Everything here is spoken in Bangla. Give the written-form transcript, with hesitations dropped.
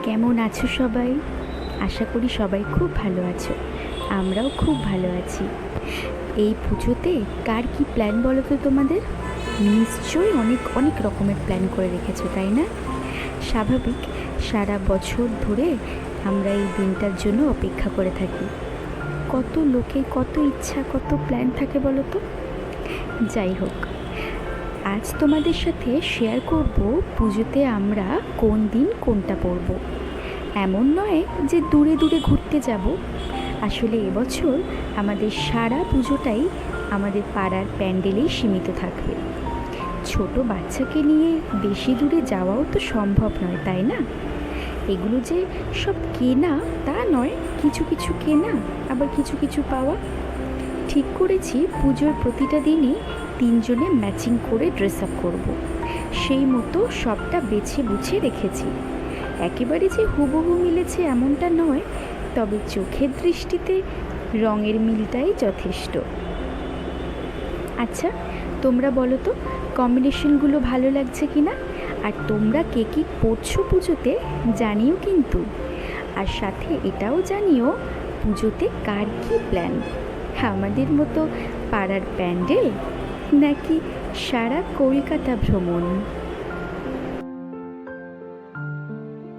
কেমন আছো সবাই? আশা করি সবাই খুব ভালো আছো। আমরাও খুব ভালো আছি। এই পুজোতে কার কী প্ল্যান বলো তো তোমাদের? নিশ্চয়ই অনেক অনেক রকমের প্ল্যান করে রেখেছো, তাই না? স্বাভাবিক, সারা বছর ধরে আমরা এই দিনটার জন্য অপেক্ষা করে থাকি। কত লোকে কত ইচ্ছা, কত প্ল্যান থাকে বলো তো। যাই হোক, আজ তোমাদের সাথে শেয়ার করব পুজোতে আমরা কোন দিন কোনটা পরব। এমন নয় যে দূরে দূরে ঘুরতে যাব, আসলে এবছর আমাদের সারা পুজোটাই আমাদের পাড়ার প্যান্ডেলেই সীমিত থাকবে। ছোট বাচ্চাকে নিয়ে বেশি দূরে যাওয়াও তো সম্ভব নয়, তাই না? এগুলো যে সব কেনা তা নয়, কিছু কিছু কেনা আবার কিছু কিছু পাওয়া। ঠিক করেছি পুজোর প্রতিটা দিনই তিনজনে ম্যাচিং করে ড্রেস আপ করবো। সেই মতো সবটা বেছে বুঝে রেখেছি। একেবারে যে হুবহু মিলেছে এমনটা নয়, তবে চোখের দৃষ্টিতে রঙের মিলটাই যথেষ্ট। আচ্ছা, তোমরা বলো তো কম্বিনেশনগুলো ভালো লাগছে কি না? আর তোমরা কে কী পরছো পুজোতে জানিও কিন্তু। আর সাথে এটাও জানিও পুজোতে কার কী প্ল্যান। আমাদের মতো পাড়ার প্যান্ডেল নাকি সারা কলকাতা ভ্রমণ?